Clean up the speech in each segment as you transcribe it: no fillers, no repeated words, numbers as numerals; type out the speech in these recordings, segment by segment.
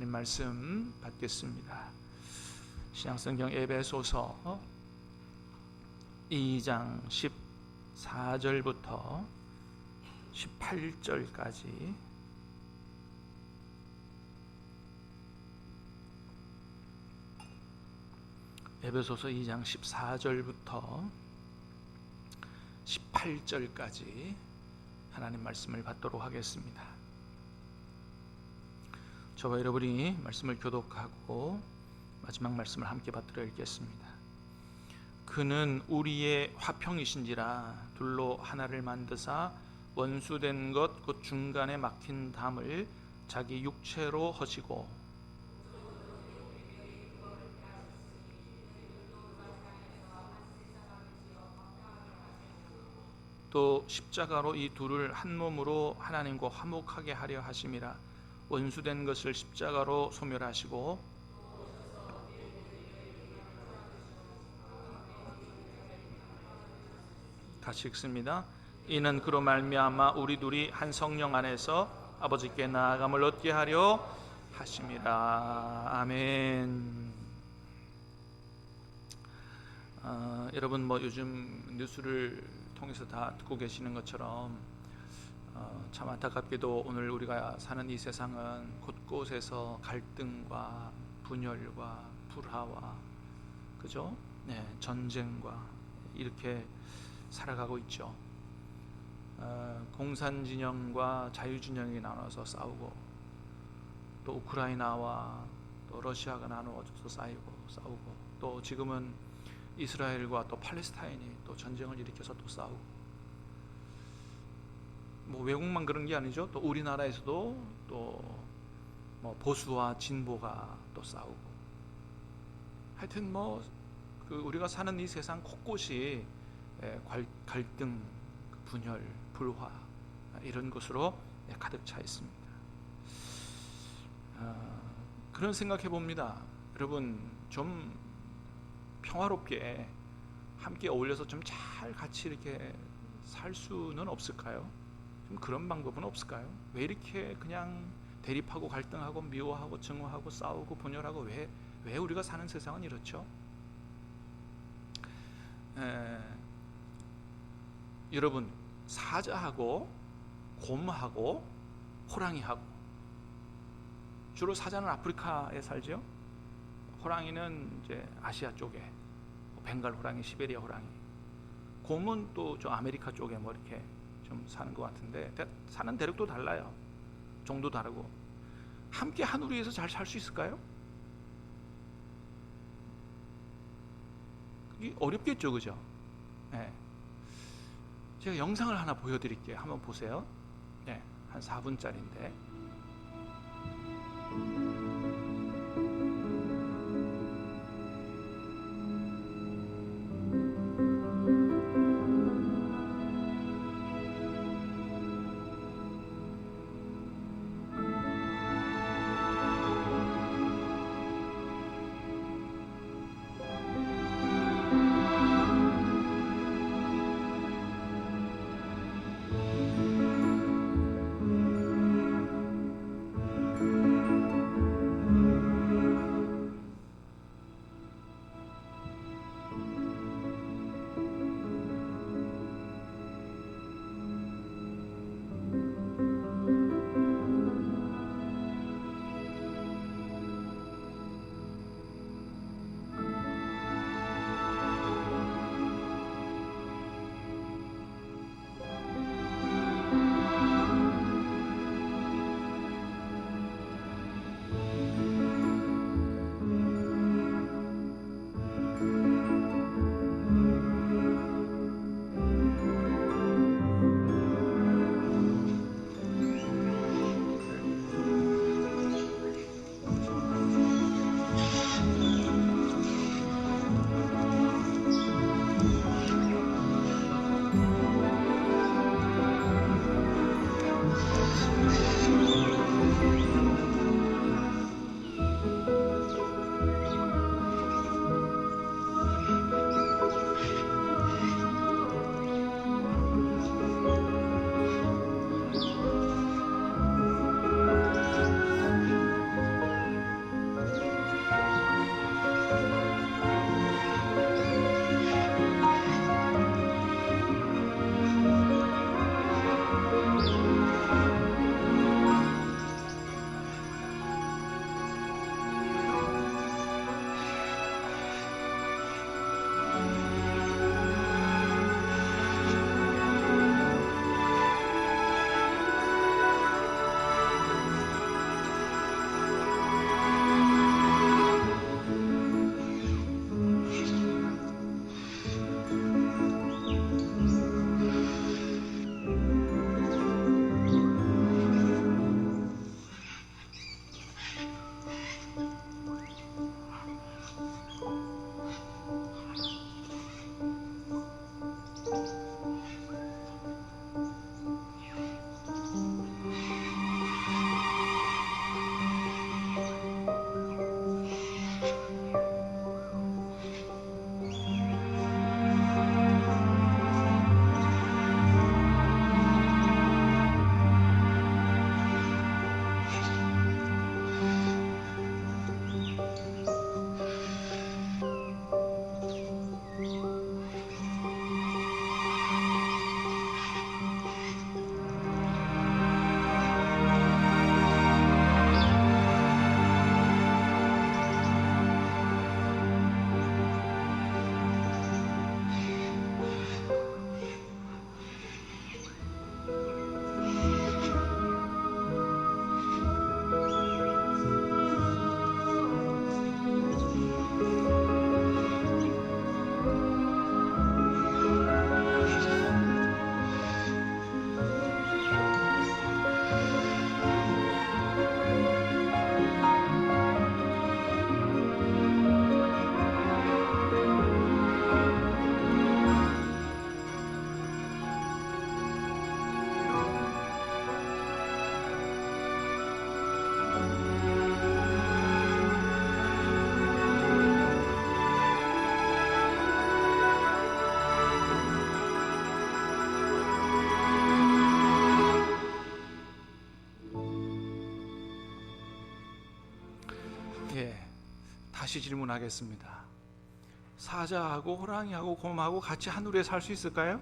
하나님 말씀 받겠습니다. 신약성경 에베소서 2장 14절부터 18절까지 에베소서 2장 14절부터 18절까지 하나님 말씀을 받도록 하겠습니다. 저와 여러분이 말씀을 교독하고 마지막 말씀을 함께 받들어 읽겠습니다. 그는 우리의 화평이신지라 둘로 하나를 만드사 원수된 것 곧 중간에 막힌 담을 자기 육체로 허시고 또 십자가로 이 둘을 한 몸으로 하나님과 화목하게 하려 하심이라. 원수된 것을 십자가로 소멸하시고 같이 읽습니다. 이는 그로 말미암아 우리 둘이 한 성령 안에서 아버지께 나아감을 얻게 하려 하심이라. 아멘. 여러분 뭐 요즘 뉴스를 통해서 다 듣고 계시는 것처럼 참 안타깝게도 오늘 우리가 사는 이 세상은 곳곳에서 갈등과 분열과 불화와 그죠? 네, 전쟁과 이렇게 살아가고 있죠. 공산 진영과 자유 진영이 나눠서 싸우고 또 우크라이나와 또 러시아가 나누어져서 싸우고 또 지금은 이스라엘과 또 팔레스타인이 또 전쟁을 일으켜서 또 싸우고 뭐 외국만 그런 게 아니죠. 또 우리나라에서도 또 뭐 보수와 진보가 또 싸우고 하여튼 뭐 그 우리가 사는 이 세상 곳곳이 갈등, 분열, 불화 이런 것으로 가득 차 있습니다. 그런 생각해 봅니다. 여러분 좀 평화롭게 함께 어울려서 좀 잘 같이 이렇게 살 수는 없을까요? 좀 그런 방법은 없을까요? 왜 이렇게 그냥 대립하고 갈등하고 미워하고 증오하고 싸우고 분열하고 왜 우리가 사는 세상은 이렇죠? 여러분 사자하고 곰하고 호랑이하고 주로 사자는 아프리카에 살죠. 호랑이는 이제 아시아 쪽에 벵갈 호랑이, 시베리아 호랑이. 곰은 또 저 아메리카 쪽에 뭐 이렇게 좀 사는 것 같은데 사는 대륙도 달라요. 종도 다르고. 함께 한 우리에서 잘 살 수 있을까요? 이게 어렵겠죠, 그죠? 네. 제가 영상을 하나 보여드릴게요. 한번 보세요. 네, 한 4분짜리인데. 다시 질문하겠습니다. 사자하고 호랑이하고 곰하고 같이 하늘에 살 수 있을까요?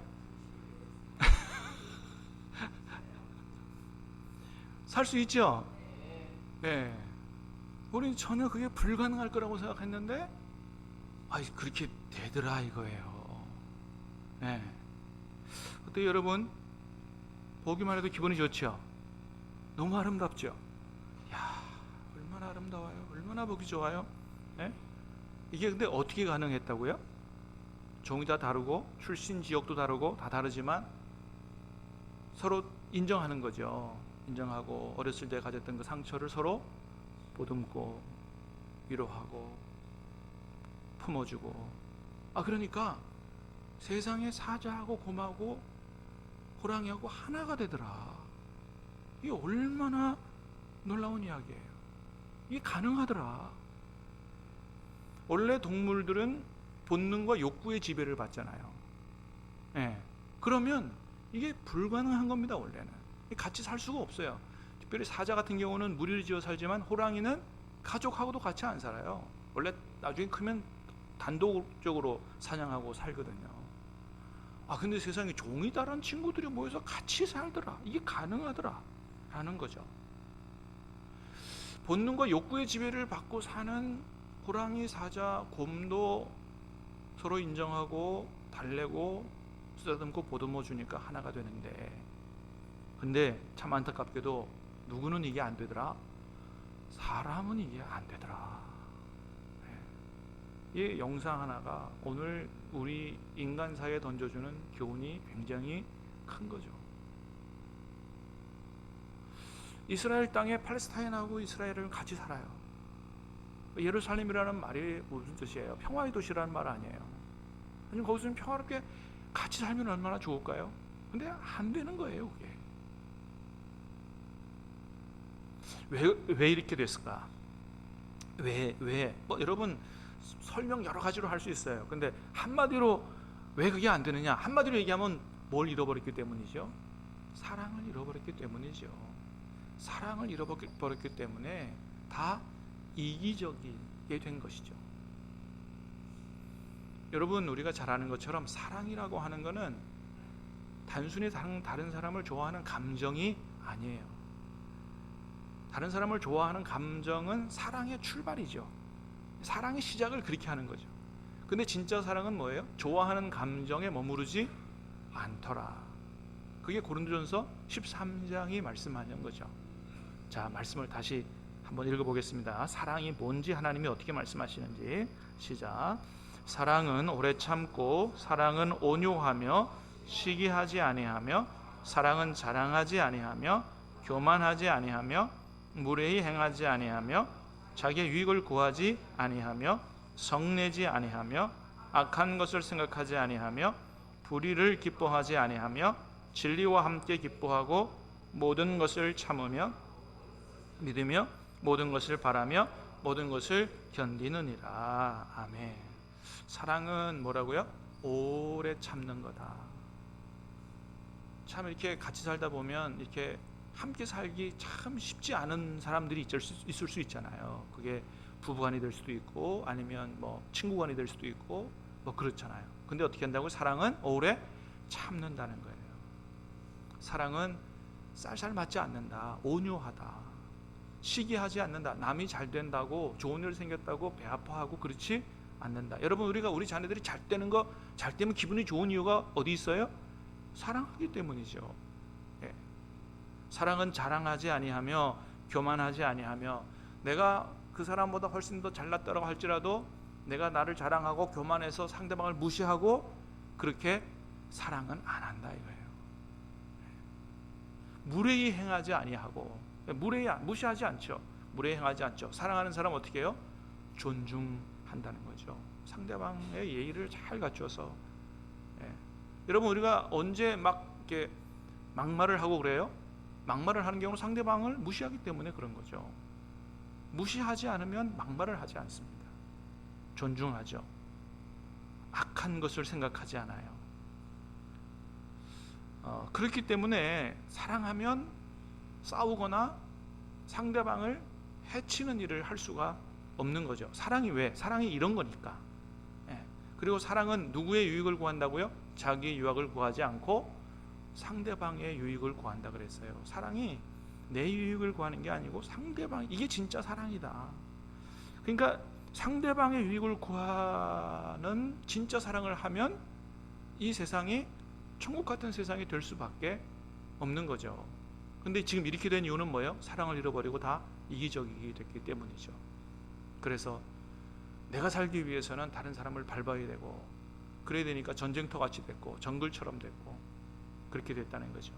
살 수 있죠? 네. 우리는 전혀 그게 불가능할 거라고 생각했는데 그렇게 되더라 이거예요. 네. 어때요 여러분? 보기만 해도 기분이 좋죠? 너무 아름답죠? 야, 얼마나 아름다워요. 얼마나 보기 좋아요. 네? 이게 근데 어떻게 가능했다고요? 종이 다 다르고 출신 지역도 다르고 다 다르지만 서로 인정하는 거죠. 인정하고 어렸을 때 가졌던 그 상처를 서로 보듬고 위로하고 품어주고. 그러니까 세상에 사자하고 곰하고 호랑이하고 하나가 되더라. 이게 얼마나 놀라운 이야기예요. 이게 가능하더라. 원래 동물들은 본능과 욕구의 지배를 받잖아요. 네. 그러면 이게 불가능한 겁니다. 원래는 같이 살 수가 없어요. 특별히 사자 같은 경우는 무리를 지어 살지만 호랑이는 가족하고도 같이 안 살아요. 원래 나중에 크면 단독적으로 사냥하고 살거든요. 근데 세상에 종이 다른 친구들이 모여서 같이 살더라. 이게 가능하더라 라는 거죠. 본능과 욕구의 지배를 받고 사는 호랑이, 사자, 곰도 서로 인정하고 달래고 쓰다듬고 보듬어 주니까 하나가 되는데, 근데 참 안타깝게도 누구는 이게 안 되더라? 사람은 이게 안 되더라. 이 영상 하나가 오늘 우리 인간사회에 던져주는 교훈이 굉장히 큰 거죠. 이스라엘 땅에 팔레스타인하고 이스라엘은 같이 살아요. 예루살렘이라는 말이 무슨 뜻이에요? 평화의 도시라는 말 아니에요. 아니 거기서는 평화롭게 같이 살면 얼마나 좋을까요? 근데 안 되는 거예요, 그게. 왜 이렇게 됐을까? 왜? 여러분 설명 여러 가지로 할 수 있어요. 근데 한마디로 왜 그게 안 되느냐? 한마디로 얘기하면 뭘 잃어버렸기 때문이죠? 사랑을 잃어버렸기 때문이죠. 사랑을 잃어버렸기 때문에 다 이기적이게 된 것이죠. 여러분, 우리가 잘 아는 것처럼 사랑이라고 하는 것은 단순히 다른 사람을 좋아하는 감정이 아니에요. 다른 사람을 좋아하는 감정은 사랑의 출발이죠. 사랑의 시작을 그렇게 하는 거죠. 근데 진짜 사랑은 뭐예요? 좋아하는 감정에 머무르지 않더라. 그게 고린도전서 13장이 말씀하는 거죠. 자, 말씀을 다시 한번 읽어보겠습니다. 사랑이 뭔지 하나님이 어떻게 말씀하시는지. 시작. 사랑은 오래 참고, 사랑은 온유하며 시기하지 아니하며, 사랑은 자랑하지 아니하며 교만하지 아니하며 무례히 행하지 아니하며 자기의 유익을 구하지 아니하며 성내지 아니하며 악한 것을 생각하지 아니하며 불의를 기뻐하지 아니하며 진리와 함께 기뻐하고 모든 것을 참으며 믿으며 모든 것을 바라며 모든 것을 견디느니라. 아멘. 사랑은 뭐라고요? 오래 참는 거다. 참 이렇게 같이 살다 보면 이렇게 함께 살기 참 쉽지 않은 사람들이 있을 수 있잖아요. 그게 부부간이 될 수도 있고 아니면 뭐 친구간이 될 수도 있고 뭐 그렇잖아요. 근데 어떻게 한다고? 사랑은 오래 참는다는 거예요. 사랑은 쌀쌀 맞지 않는다. 온유하다. 시기하지 않는다. 남이 잘 된다고 좋은 일 생겼다고 배 아파하고 그렇지 않는다. 여러분, 우리 자녀들이 잘 되는 거, 잘 되면 기분이 좋은 이유가 어디 있어요? 사랑하기 때문이죠. 예. 사랑은 자랑하지 아니하며 교만하지 아니하며, 내가 그 사람보다 훨씬 더 잘났다고 할지라도 내가 나를 자랑하고 교만해서 상대방을 무시하고 그렇게 사랑은 안 한다 이거예요. 무례히 행하지 아니하고, 무시하지 않죠. 무례히 행하지 않죠. 사랑하는 사람 어떻게 해요? 존중한다는 거죠. 상대방의 예의를 잘 갖춰서. 예. 여러분, 우리가 언제 이렇게 막말을 하고 그래요? 막말을 하는 경우는 상대방을 무시하기 때문에 그런 거죠. 무시하지 않으면 막말을 하지 않습니다. 존중하죠. 악한 것을 생각하지 않아요. 그렇기 때문에 사랑하면 싸우거나 상대방을 해치는 일을 할 수가 없는 거죠. 사랑이 왜? 사랑이 이런 거니까. 그리고 사랑은 누구의 유익을 구한다고요? 자기의 유익을 구하지 않고 상대방의 유익을 구한다 그랬어요. 사랑이 내 유익을 구하는 게 아니고 상대방, 이게 진짜 사랑이다. 그러니까 상대방의 유익을 구하는 진짜 사랑을 하면 이 세상이 천국 같은 세상이 될 수밖에 없는 거죠. 근데 지금 이렇게 된 이유는 뭐예요? 사랑을 잃어버리고 다 이기적이게 됐기 때문이죠. 그래서 내가 살기 위해서는 다른 사람을 밟아야 되고, 그래야 되니까 전쟁터 같이 됐고 정글처럼 됐고 그렇게 됐다는 거죠.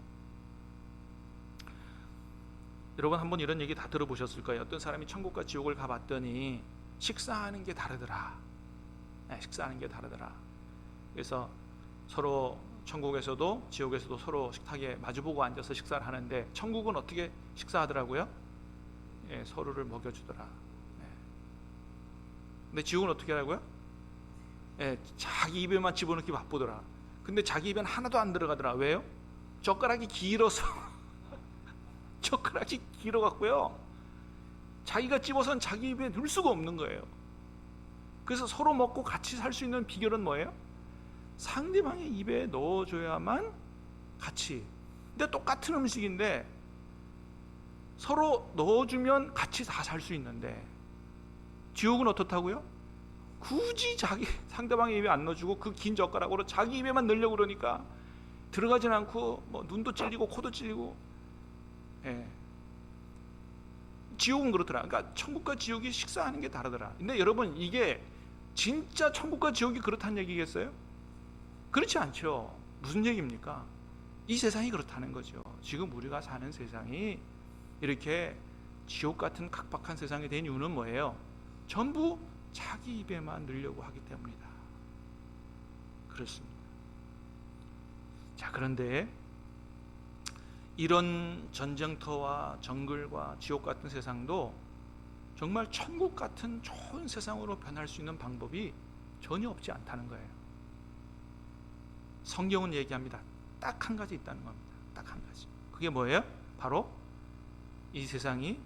여러분 한번 이런 얘기 다 들어보셨을 거예요. 어떤 사람이 천국과 지옥을 가봤더니 식사하는 게 다르더라. 식사하는 게 다르더라. 그래서 서로 천국에서도 지옥에서도 서로 식탁에 마주보고 앉아서 식사를 하는데, 천국은 어떻게 식사하더라고요? 서로를 먹여주더라. 근데 지옥은 어떻게 하라고요? 자기 입에만 집어넣기 바쁘더라. 근데 자기 입엔 하나도 안 들어가더라. 왜요? 젓가락이 길어서 젓가락이 길어갖고요, 자기가 집어서는 자기 입에 넣을 수가 없는 거예요. 그래서 서로 먹고 같이 살 수 있는 비결은 뭐예요? 상대방의 입에 넣어줘야만 같이. 근데 똑같은 음식인데 서로 넣어주면 같이 다 살 수 있는데, 지옥은 어떻다고요? 굳이 자기 상대방의 입에 안 넣어주고 그 긴 젓가락으로 자기 입에만 넣으려고 그러니까 들어가진 않고 뭐 눈도 찔리고 코도 찔리고. 지옥은 그렇더라. 그러니까 천국과 지옥이 식사하는 게 다르더라. 근데 여러분, 이게 진짜 천국과 지옥이 그렇다는 얘기겠어요? 그렇지 않죠. 무슨 얘기입니까? 이 세상이 그렇다는 거죠. 지금 우리가 사는 세상이 이렇게 지옥 같은 각박한 세상이 된 이유는 뭐예요? 전부 자기 입에만 넣으려고 하기 때문이다. 그렇습니다. 자, 그런데 이런 전쟁터와 정글과 지옥 같은 세상도 정말 천국 같은 좋은 세상으로 변할 수 있는 방법이 전혀 없지 않다는 거예요. 성경은 얘기합니다. 딱 한 가지 있다는 겁니다. 딱 한 가지. 그게 뭐예요? 바로 이 세상이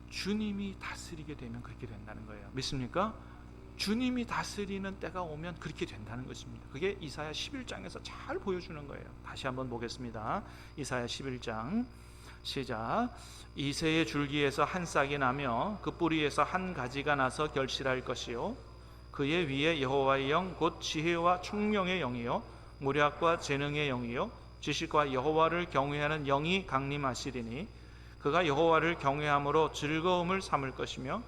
주님이 다스리게 되면 그렇게 된다는 거예요. 믿습니까? 주님이 다스리는 때가 오면 그렇게 된다는 것입니다. 그게 이사야 11장에서 잘 보여주는 거예요. 다시 한번 보겠습니다. 이사야 11장 시작. 이새의 줄기에서 한 싹이 나며 그 뿌리에서 한 가지가 나서 결실할 것이요, 그의 위에 여호와의 영 곧 지혜와 총명의 영이요 무략과 재능의 영이요 지식과 여호와를 경외하는 영이 강림하시리니, 그가 여호와를 경외함으로 즐거움을 삼을 것이며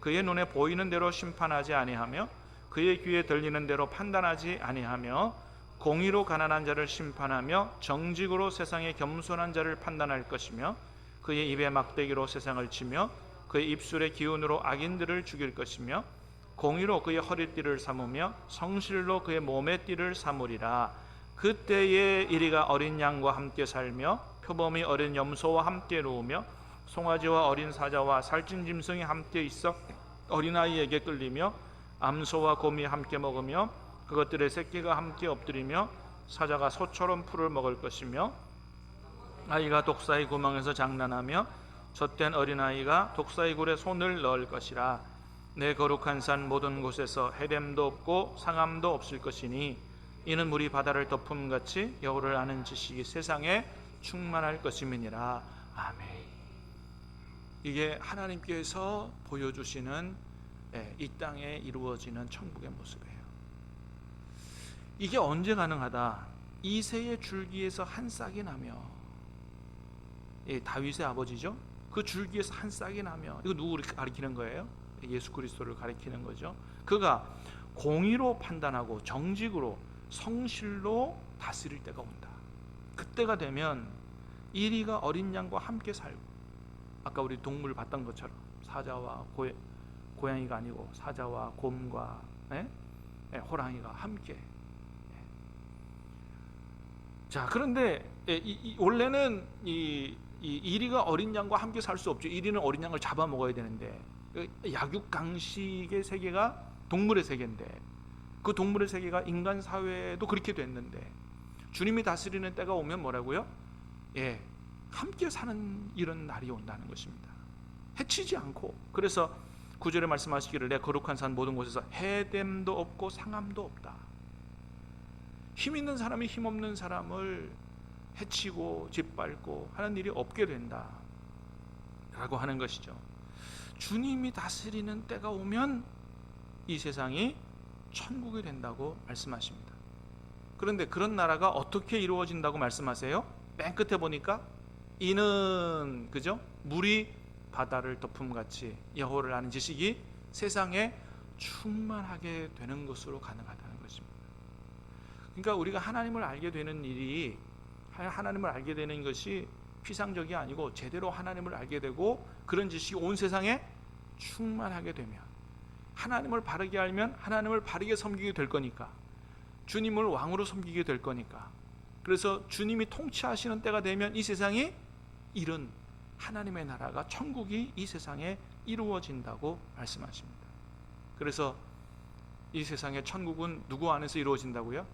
그의 눈에 보이는 대로 심판하지 아니하며 그의 귀에 들리는 대로 판단하지 아니하며 공의로 가난한 자를 심판하며 정직으로 세상의 겸손한 자를 판단할 것이며 그의 입에 막대기로 세상을 치며 그의 입술의 기운으로 악인들을 죽일 것이며 공의로 그의 허리띠를 삼으며 성실로 그의 몸의 띠를 삼으리라. 그때에 이리가 어린 양과 함께 살며 표범이 어린 염소와 함께 누우며 송아지와 어린 사자와 살찐 짐승이 함께 있어 어린아이에게 끌리며 암소와 곰이 함께 먹으며 그것들의 새끼가 함께 엎드리며 사자가 소처럼 풀을 먹을 것이며 아이가 독사의 구멍에서 장난하며 젖된 어린아이가 독사의 굴에 손을 넣을 것이라. 내 거룩한 산 모든 곳에서 해됨도 없고 상함도 없을 것이니 이는 물이 바다를 덮음같이 여호를 아는 지식이 세상에 충만할 것임이니라. 아멘. 이게 하나님께서 보여주시는 이 땅에 이루어지는 천국의 모습이에요. 이게 언제 가능하다? 이새의 줄기에서 한 싹이 나며, 다윗의 아버지죠. 그 줄기에서 한 싹이 나며, 이거 누구를 가리키는 거예요? 예수 그리스도를 가리키는 거죠. 그가 공의로 판단하고 정직으로 성실로 다스릴 때가 온다. 그때가 되면 이리가 어린 양과 함께 살고, 아까 우리 동물 봤던 것처럼 사자와 고양이가 아니고 사자와 곰과 호랑이가 함께. 자, 그런데 원래는 이 이 이리가 어린 양과 함께 살 수 없죠. 이리는 어린 양을 잡아 먹어야 되는데, 약육강식의 세계가 동물의 세계인데, 그 동물의 세계가 인간 사회도 그렇게 됐는데, 주님이 다스리는 때가 오면 뭐라고요? 함께 사는 이런 날이 온다는 것입니다. 해치지 않고. 그래서 9절에 말씀하시기를 내 거룩한 산 모든 곳에서 해됨도 없고 상함도 없다. 힘 있는 사람이 힘 없는 사람을 해치고 짓밟고 하는 일이 없게 된다 라고 하는 것이죠. 주님이 다스리는 때가 오면 이 세상이 천국이 된다고 말씀하십니다. 그런데 그런 나라가 어떻게 이루어진다고 말씀하세요? 맨 끝에 보니까 이는, 그죠? 물이 바다를 덮음같이 여호와를 아는 지식이 세상에 충만하게 되는 것으로 가능하다는 것입니다. 그러니까 우리가 하나님을 알게 되는 일이, 하나님을 알게 되는 것이 피상적이 아니고 제대로 하나님을 알게 되고 그런 지식이 온 세상에 충만하게 되면, 하나님을 바르게 알면 하나님을 바르게 섬기게 될 거니까, 주님을 왕으로 섬기게 될 거니까, 그래서 주님이 통치하시는 때가 되면 이 세상이 이런 하나님의 나라가, 천국이 이 세상에 이루어진다고 말씀하십니다. 그래서 이 세상의 천국은 누구 안에서 이루어진다고요?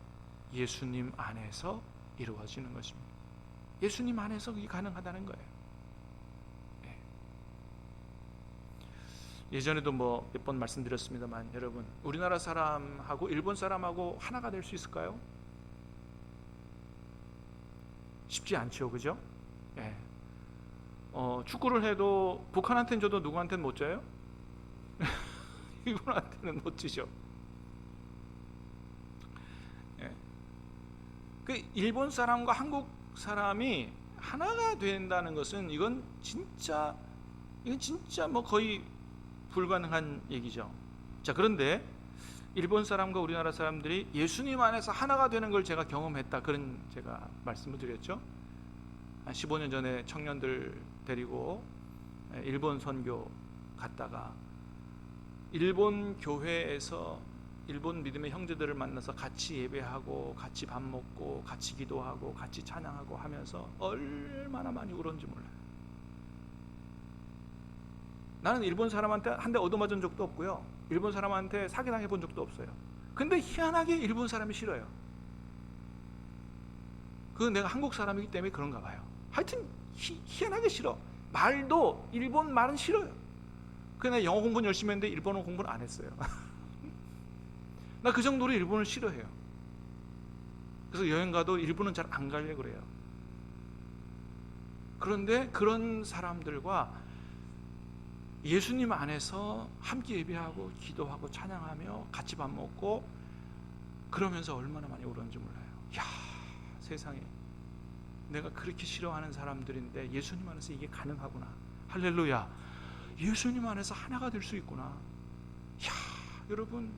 예수님 안에서 이루어지는 것입니다. 예수님 안에서 그게 가능하다는 거예요. 예전에도 몇 번 말씀드렸습니다만, 여러분, 우리나라 사람하고 일본 사람하고 하나가 될 수 있을까요? 쉽지 않죠, 그죠? 축구를 해도 북한한테는 줘도 누구한테는 못 줘요? 일본한테는 못 주죠. 그 일본 사람과 한국 사람이 하나가 된다는 것은 이건 진짜 거의 불가능한 얘기죠. 자, 그런데 일본 사람과 우리나라 사람들이 예수님 안에서 하나가 되는 걸 제가 경험했다, 그런 제가 말씀을 드렸죠. 한 15년 전에 청년들 데리고 일본 선교 갔다가 일본 교회에서 일본 믿음의 형제들을 만나서 같이 예배하고 같이 밥 먹고 같이 기도하고 같이 찬양하고 하면서 얼마나 많이 울었는지 몰라요. 나는 일본 사람한테 한 대 얻어맞은 적도 없고요, 일본 사람한테 사기당해 본 적도 없어요. 근데 희한하게 일본 사람이 싫어요. 그건 내가 한국 사람이기 때문에 그런가 봐요. 하여튼 희한하게 싫어. 말도 일본 말은 싫어요. 그냥 영어 공부는 열심히 했는데 일본어 공부는 안 했어요. 나 그 정도로 일본을 싫어해요. 그래서 여행 가도 일본은 잘 안 가려고 그래요. 그런데 그런 사람들과 예수님 안에서 함께 예배하고 기도하고 찬양하며 같이 밥 먹고 그러면서 얼마나 많이 울었는지 몰라요. 야, 세상에, 내가 그렇게 싫어하는 사람들인데 예수님 안에서 이게 가능하구나. 할렐루야. 예수님 안에서 하나가 될 수 있구나. 야, 여러분,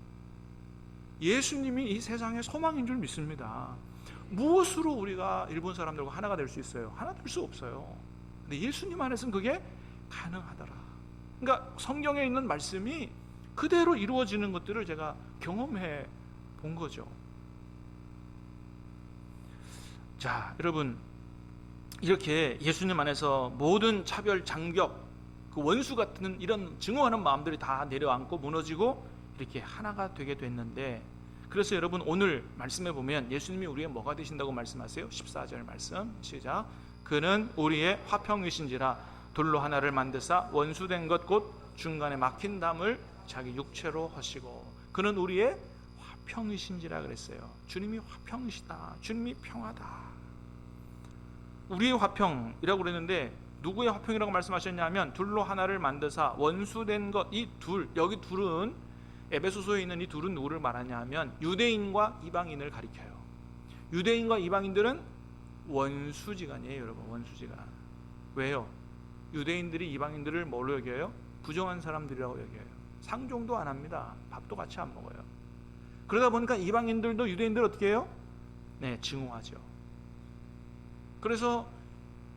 예수님이 이 세상의 소망인 줄 믿습니다. 무엇으로 우리가 일본 사람들과 하나가 될 수 있어요? 하나 될 수 없어요. 근데 예수님 안에서는 그게 가능하더라. 그러니까 성경에 있는 말씀이 그대로 이루어지는 것들을 제가 경험해 본 거죠. 자, 여러분, 이렇게 예수님 안에서 모든 차별, 장벽, 그 원수 같은 이런 증오하는 마음들이 다 내려앉고 무너지고 이렇게 하나가 되게 됐는데, 그래서 여러분 오늘 말씀해 보면 예수님이 우리의 뭐가 되신다고 말씀하세요? 14절 말씀 시작. 그는 우리의 화평이신지라 돌로 하나를 만드사 원수된 것 곧 중간에 막힌 담을 자기 육체로 하시고. 그는 우리의 화평이신지라 그랬어요. 주님이 화평이시다. 주님이 평하다. 우리의 화평이라고 그랬는데 누구의 화평이라고 말씀하셨냐면 둘로 하나를 만드사 원수된 것, 이 둘, 여기 둘은 에베소서에 있는 이 둘은 누구를 말하냐 하면 유대인과 이방인을 가리켜요. 유대인과 이방인들은 원수지간이에요, 여러분. 원수지간. 왜요? 유대인들이 이방인들을 뭘로 여겨요? 부정한 사람들이라고 여겨요. 상종도 안 합니다. 밥도 같이 안 먹어요. 그러다 보니까 이방인들도 유대인들 어떻게 해요? 네, 증오하죠. 그래서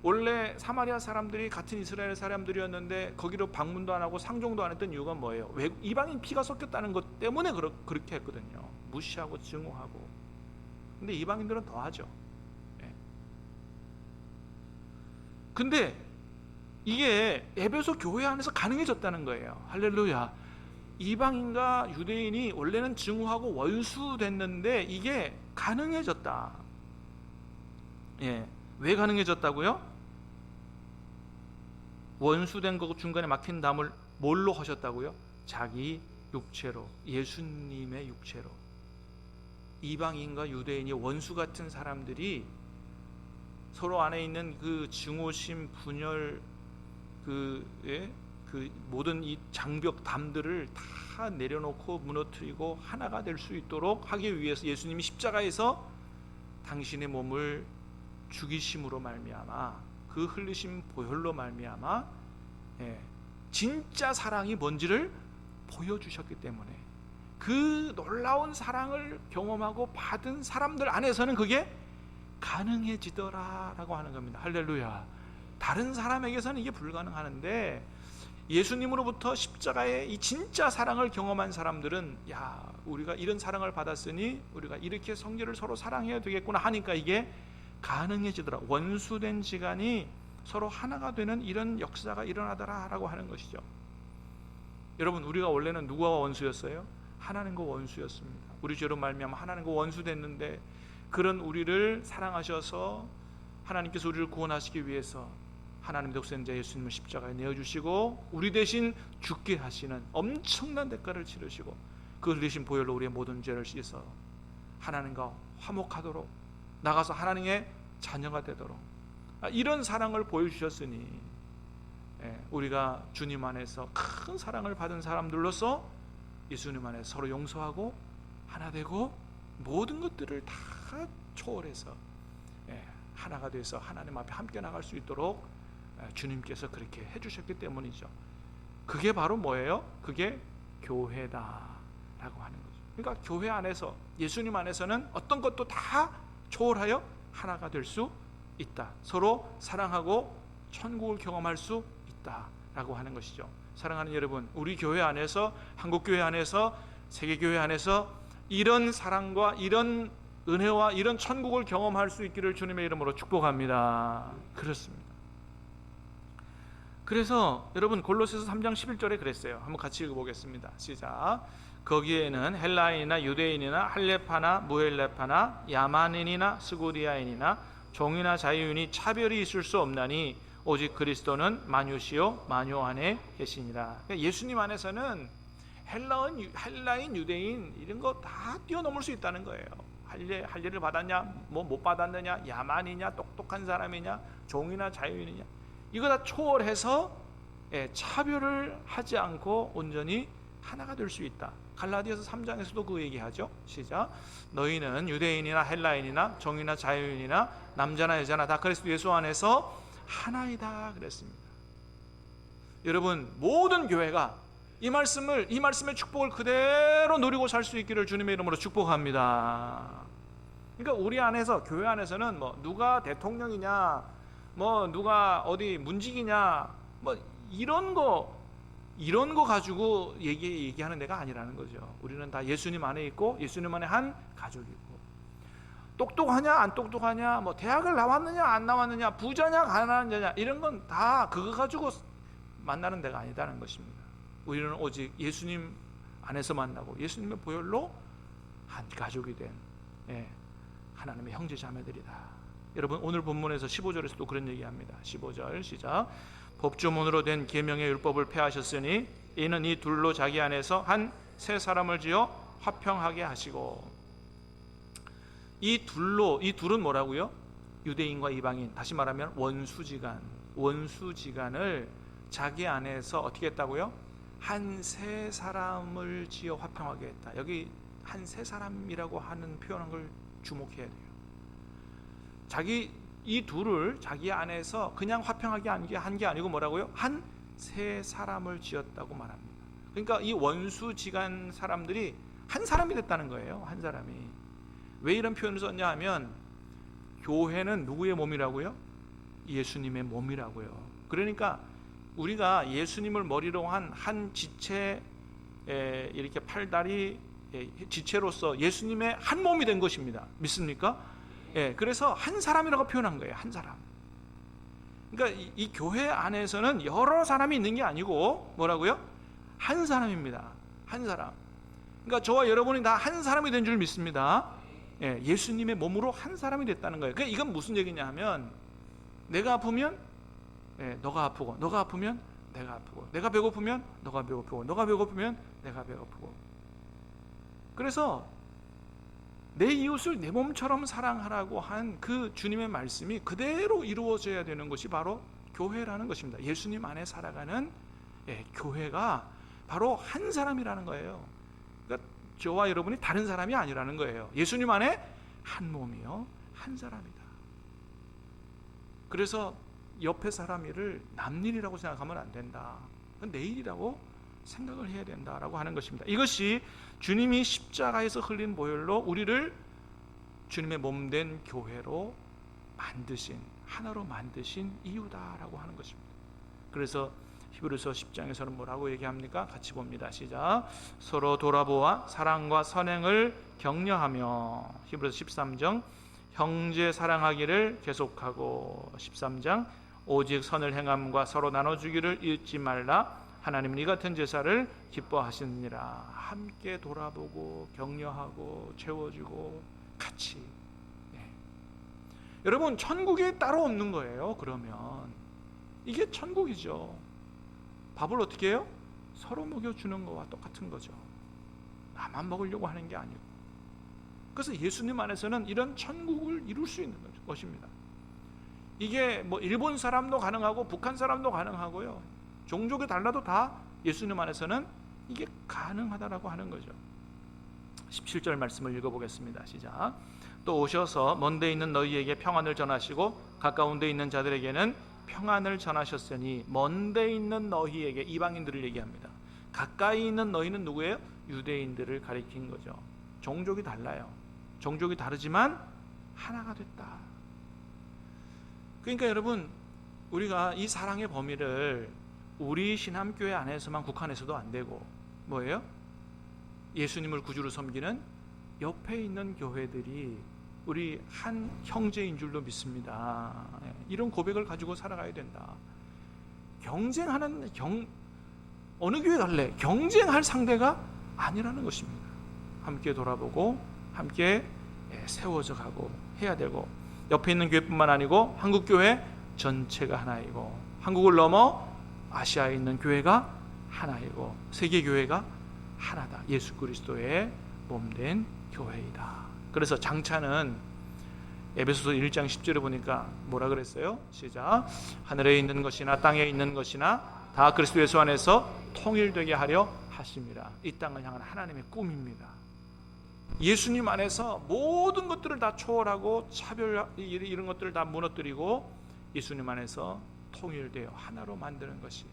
원래 사마리아 사람들이 같은 이스라엘 사람들이었는데 거기로 방문도 안 하고 상종도 안 했던 이유가 뭐예요? 이방인 피가 섞였다는 것 때문에 그렇게 했거든요. 무시하고 증오하고. 근데 이방인들은 더 하죠. 네. 근데 이게 에베소 교회 안에서 가능해졌다는 거예요. 할렐루야. 이방인과 유대인이 원래는 증오하고 원수됐는데 이게 가능해졌다. 예, 왜 가능해졌다고요? 원수된 거 중간에 막힌 담을 뭘로 하셨다고요? 자기 육체로, 예수님의 육체로. 이방인과 유대인이 원수 같은 사람들이 서로 안에 있는 그 증오심, 분열, 그 모든 이 장벽 담들을 다 내려놓고 무너뜨리고 하나가 될 수 있도록 하기 위해서 예수님이 십자가에서 당신의 몸을 죽이심으로 말미암아, 그 흘리심 보혈로 말미암아 진짜 사랑이 뭔지를 보여주셨기 때문에, 그 놀라운 사랑을 경험하고 받은 사람들 안에서는 그게 가능해지더라라고 하는 겁니다. 할렐루야. 다른 사람에게서는 이게 불가능하는데 예수님으로부터 십자가의 이 진짜 사랑을 경험한 사람들은, 야, 우리가 이런 사랑을 받았으니 우리가 이렇게 성결을 서로 사랑해야 되겠구나 하니까 이게 가능해지더라. 원수된 지간이 서로 하나가 되는 이런 역사가 일어나더라라고 하는 것이죠. 여러분, 우리가 원래는 누구와 원수였어요? 하나님과 원수였습니다. 우리 죄로 말미암아 하나님과 원수됐는데, 그런 우리를 사랑하셔서 하나님께서 우리를 구원하시기 위해서 하나님의 독생자 예수님을 십자가에 내어주시고 우리 대신 죽게 하시는 엄청난 대가를 치르시고 그 흘리신 보혈로 우리의 모든 죄를 씻어 하나님과 화목하도록, 나가서 하나님의 자녀가 되도록, 이런 사랑을 보여주셨으니 우리가 주님 안에서 큰 사랑을 받은 사람들로서 예수님 안에 서로 용서하고 하나 되고 모든 것들을 다 초월해서 하나가 돼서 하나님 앞에 함께 나갈 수 있도록 주님께서 그렇게 해주셨기 때문이죠. 그게 바로 뭐예요? 그게 교회다라고 하는 거죠. 그러니까 교회 안에서, 예수님 안에서는 어떤 것도 다 초월하여 하나가 될 수 있다. 서로 사랑하고 천국을 경험할 수 있다라고 하는 것이죠. 사랑하는 여러분, 우리 교회 안에서, 한국교회 안에서, 세계교회 안에서 이런 사랑과 이런 은혜와 이런 천국을 경험할 수 있기를 주님의 이름으로 축복합니다. 그렇습니다. 그래서 여러분, 골로새서 3장 11절에 그랬어요. 한번 같이 읽어보겠습니다. 시작. 거기에는 헬라인이나 유대인이나 할레파나 무헬레파나 야만인이나 스고리아인이나 종이나 자유인이 차별이 있을 수 없나니 오직 그리스도는 만유시요 만유 안에 계시니라. 그러니까 예수님 안에서는 헬라인, 유대인 이런 거 다 뛰어넘을 수 있다는 거예요. 할례를 받았냐, 뭐 못 받았느냐, 야만이냐, 똑똑한 사람이냐, 종이나 자유인이냐, 이거 다 초월해서 차별을 하지 않고 온전히 하나가 될 수 있다. 갈라디아서 3장에서도 그 얘기하죠. 시작. 너희는 유대인이나 헬라인이나 종이나 자유인이나 남자나 여자나 다 그리스도 예수 안에서 하나이다 그랬습니다. 여러분, 모든 교회가 이 말씀의 축복을 그대로 누리고 살 수 있기를 주님의 이름으로 축복합니다. 그러니까 우리 안에서, 교회 안에서는 뭐 누가 대통령이냐, 뭐 누가 어디 문직이냐, 뭐 이런 거 가지고 얘기하는 데가 아니라는 거죠. 우리는 다 예수님 안에 있고 예수님 안에 한 가족이고, 똑똑하냐 안 똑똑하냐, 뭐 대학을 나왔느냐 안 나왔느냐, 부자냐 가난한 자냐, 이런 건 다 그거 가지고 만나는 데가 아니다는 것입니다. 우리는 오직 예수님 안에서 만나고 예수님의 보혈로 한 가족이 된 하나님의 형제 자매들이다. 여러분, 오늘 본문에서 15절에서도 그런 얘기합니다. 15절 시작. 법조문으로 된 계명의 율법을 폐하셨으니 이는 이 둘로 자기 안에서 한 새 사람을 지어 화평하게 하시고. 이 둘은 뭐라고요? 유대인과 이방인, 다시 말하면 원수지간을 자기 안에서 어떻게 했다고요? 한 새 사람을 지어 화평하게 했다. 여기 한 새 사람이라고 하는 표현한 걸 주목해야 돼요. 이 둘을 자기 안에서 그냥 화평하게 한 게 아니고 뭐라고요? 한 새 사람을 지었다고 말합니다. 그러니까 이 원수지간 사람들이 한 사람이 됐다는 거예요. 한 사람이. 왜 이런 표현을 썼냐 하면, 교회는 누구의 몸이라고요? 예수님의 몸이라고요. 그러니까 우리가 예수님을 머리로 한 지체, 이렇게 팔다리 지체로서 예수님의 한 몸이 된 것입니다. 믿습니까? 그래서 한 사람이라고 표현한 거예요. 한 사람. 그러니까 이 교회 안에서는 여러 사람이 있는 게 아니고 뭐라고요? 한 사람입니다. 한 사람. 그러니까 저와 여러분이 다 한 사람이 된 줄 믿습니다. 예, 예수님의 몸으로 한 사람이 됐다는 거예요. 그러니까 이건 무슨 얘기냐 하면, 내가 아프면 너가 아프고, 너가 아프면 내가 아프고, 내가 배고프면 너가 배고프고, 너가 배고프면 내가 배고프고. 그래서 내 이웃을 내 몸처럼 사랑하라고 한 그 주님의 말씀이 그대로 이루어져야 되는 것이 바로 교회라는 것입니다. 예수님 안에 살아가는 교회가 바로 한 사람이라는 거예요. 그러니까 저와 여러분이 다른 사람이 아니라는 거예요. 예수님 안에 한 몸이요, 한 사람이다. 그래서 옆에 사람 일을 남일이라고 생각하면 안 된다. 내 일이라고 생각을 해야 된다라고 하는 것입니다. 이것이 주님이 십자가에서 흘린 보혈로 우리를 주님의 몸된 교회로 만드신, 하나로 만드신 이유다라고 하는 것입니다. 그래서 히브리서 10장에서는 뭐라고 얘기합니까? 같이 봅니다. 시작. 서로 돌아보아 사랑과 선행을 격려하며. 히브리서 13장 형제 사랑하기를 계속하고. 13장 오직 선을 행함과 서로 나눠주기를 잊지 말라. 하나님은 이 같은 제사를 기뻐하시느니라. 함께 돌아보고 격려하고 채워주고 같이. 여러분, 천국에 따로 없는 거예요. 그러면 이게 천국이죠. 밥을 어떻게 해요? 서로 먹여주는 거와 똑같은 거죠. 나만 먹으려고 하는 게 아니고. 그래서 예수님 안에서는 이런 천국을 이룰 수 있는 것입니다. 이게 뭐 일본 사람도 가능하고 북한 사람도 가능하고요, 종족이 달라도 다 예수님 안에서는 이게 가능하다라고 하는 거죠. 17절 말씀을 읽어보겠습니다. 시작. 또 오셔서 먼데 있는 너희에게 평안을 전하시고 가까운 데 있는 자들에게는 평안을 전하셨으니. 먼데 있는 너희에게, 이방인들을 얘기합니다. 가까이 있는 너희는 누구예요? 유대인들을 가리킨 거죠. 종족이 달라요. 종족이 다르지만 하나가 됐다. 그러니까 여러분, 우리가 이 사랑의 범위를 우리 신함교회 안에서만 국한해서도 안 되고, 뭐예요? 예수님을 구주로 섬기는 옆에 있는 교회들이 우리 한 형제인 줄로 믿습니다. 이런 고백을 가지고 살아가야 된다. 경쟁하는 어느 교회 갈래? 경쟁할 상대가 아니라는 것입니다. 함께 돌아보고 함께 세워져 가고 해야 되고, 옆에 있는 교회뿐만 아니고 한국 교회 전체가 하나이고, 한국을 넘어 아시아에 있는 교회가 하나이고, 세계 교회가 하나다. 예수 그리스도의 몸된 교회이다. 그래서 장차는 에베소서 1장 10절에 보니까 뭐라 그랬어요? 시작. 하늘에 있는 것이나 땅에 있는 것이나 다 그리스도 예수 안에서 통일되게 하려 하심이라. 이 땅을 향한 하나님의 꿈입니다. 예수님 안에서 모든 것들을 다 초월하고 차별, 이런 것들을 다 무너뜨리고 예수님 안에서 통일되어 하나로 만드는 것이,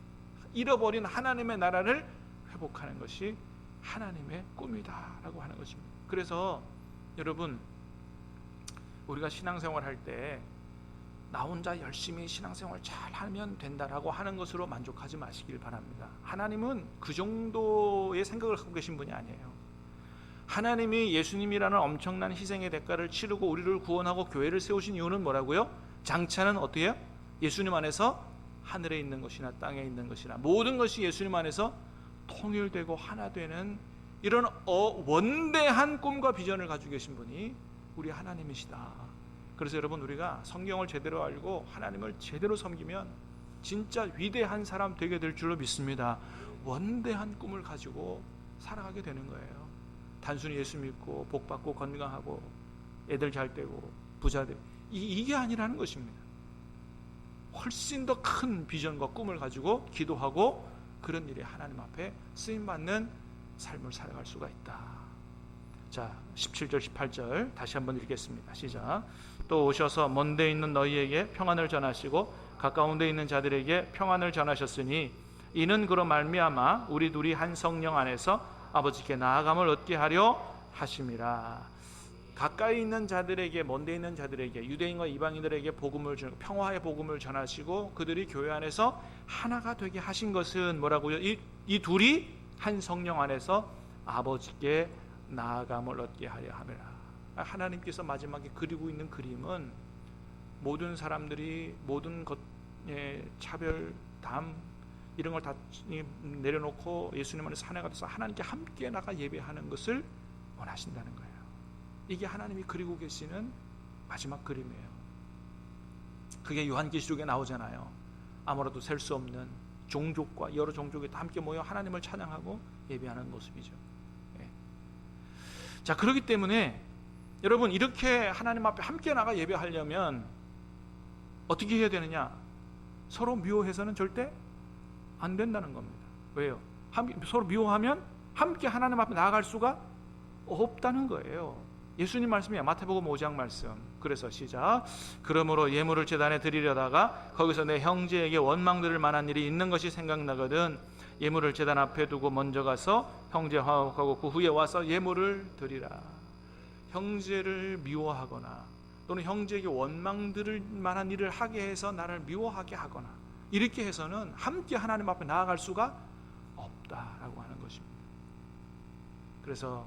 잃어버린 하나님의 나라를 회복하는 것이 하나님의 꿈이다라고 하는 것입니다. 그래서 여러분, 우리가 신앙생활 할 때 나 혼자 열심히 신앙생활 잘 하면 된다라고 하는 것으로 만족하지 마시길 바랍니다. 하나님은 그 정도의 생각을 하고 계신 분이 아니에요. 하나님이 예수님이라는 엄청난 희생의 대가를 치르고 우리를 구원하고 교회를 세우신 이유는 뭐라고요? 장차는 어떻게 해요? 예수님 안에서 하늘에 있는 것이나 땅에 있는 것이나 모든 것이 예수님 안에서 통일되고 하나 되는 이런 원대한 꿈과 비전을 가지고 계신 분이 우리 하나님이시다. 그래서 여러분, 우리가 성경을 제대로 알고 하나님을 제대로 섬기면 진짜 위대한 사람 되게 될 줄로 믿습니다. 원대한 꿈을 가지고 살아가게 되는 거예요. 단순히 예수 믿고 복 받고 건강하고 애들 잘 되고 부자 되고 이게 아니라는 것입니다. 훨씬 더 큰 비전과 꿈을 가지고 기도하고 그런 일에 하나님 앞에 쓰임받는 삶을 살아갈 수가 있다. 자, 17절 18절 다시 한번 읽겠습니다. 시작. 또 오셔서 먼데 있는 너희에게 평안을 전하시고 가까운 데 있는 자들에게 평안을 전하셨으니 이는 그로 말미암아 우리 둘이 한 성령 안에서 아버지께 나아감을 얻게 하려 하심이라. 가까이 있는 자들에게, 먼데 있는 자들에게, 유대인과 이방인들에게 복음을 주는, 평화의 복음을 전하시고 그들이 교회 안에서 하나가 되게 하신 것은 뭐라고요? 이 둘이 한 성령 안에서 아버지께 나아감을 얻게 하려 함이라. 하나님께서 마지막에 그리고 있는 그림은 모든 사람들이 모든 것 차별, 담 이런 걸 다 내려놓고 예수님 안에서 하나가 돼서 하나님께 함께 나가 예배하는 것을 원하신다는 거예요. 이게 하나님이 그리고 계시는 마지막 그림이에요. 그게 요한계시록에 나오잖아요. 아무래도 셀 수 없는 종족과 여러 종족이 다 함께 모여 하나님을 찬양하고 예배하는 모습이죠. 자, 그렇기 때문에 여러분, 이렇게 하나님 앞에 함께 나가 예배하려면 어떻게 해야 되느냐? 서로 미워해서는 절대 안 된다는 겁니다. 왜요? 서로 미워하면 함께 하나님 앞에 나아갈 수가 없다는 거예요. 예수님 말씀이야. 마태복음 5장 말씀. 그래서 시작. 그러므로 예물을 제단에 드리려다가 거기서 내 형제에게 원망 들을 만한 일이 있는 것이 생각나거든 예물을 제단 앞에 두고 먼저 가서 형제 화목하고 그 후에 와서 예물을 드리라. 형제를 미워하거나 또는 형제에게 원망 들을 만한 일을 하게 해서 나를 미워하게 하거나 이렇게 해서는 함께 하나님 앞에 나아갈 수가 없다라고 하는 것입니다. 그래서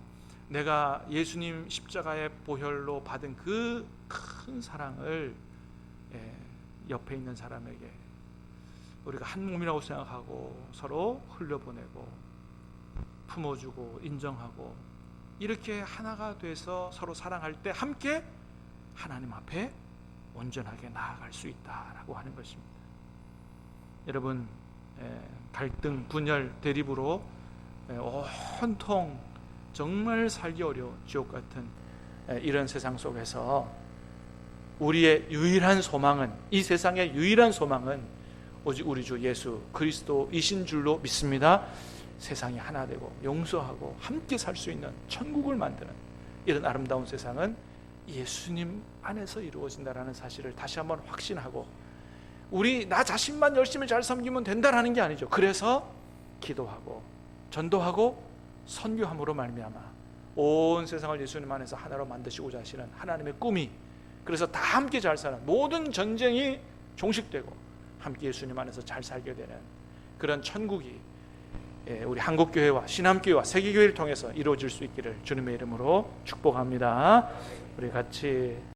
내가 예수님 십자가의 보혈로 받은 그 큰 사랑을 옆에 있는 사람에게 우리가 한 몸이라고 생각하고 서로 흘려보내고 품어주고 인정하고 이렇게 하나가 돼서 서로 사랑할 때 함께 하나님 앞에 온전하게 나아갈 수 있다라고 하는 것입니다. 여러분, 갈등, 분열, 대립으로 온통 정말 살기 어려운 지옥 같은 이런 세상 속에서 우리의 유일한 소망은, 이 세상의 유일한 소망은 오직 우리 주 예수 그리스도이신 줄로 믿습니다. 세상이 하나 되고 용서하고 함께 살 수 있는 천국을 만드는 이런 아름다운 세상은 예수님 안에서 이루어진다라는 사실을 다시 한번 확신하고, 나 자신만 열심히 잘 섬기면 된다라는 게 아니죠. 그래서 기도하고 전도하고 선교함으로 말미암아 온 세상을 예수님 안에서 하나로 만드시고자 하시는 하나님의 꿈이, 그래서 다 함께 잘 사는, 모든 전쟁이 종식되고 함께 예수님 안에서 잘 살게 되는 그런 천국이 우리 한국교회와 신함교회와 세계교회를 통해서 이루어질 수 있기를 주님의 이름으로 축복합니다. 우리 같이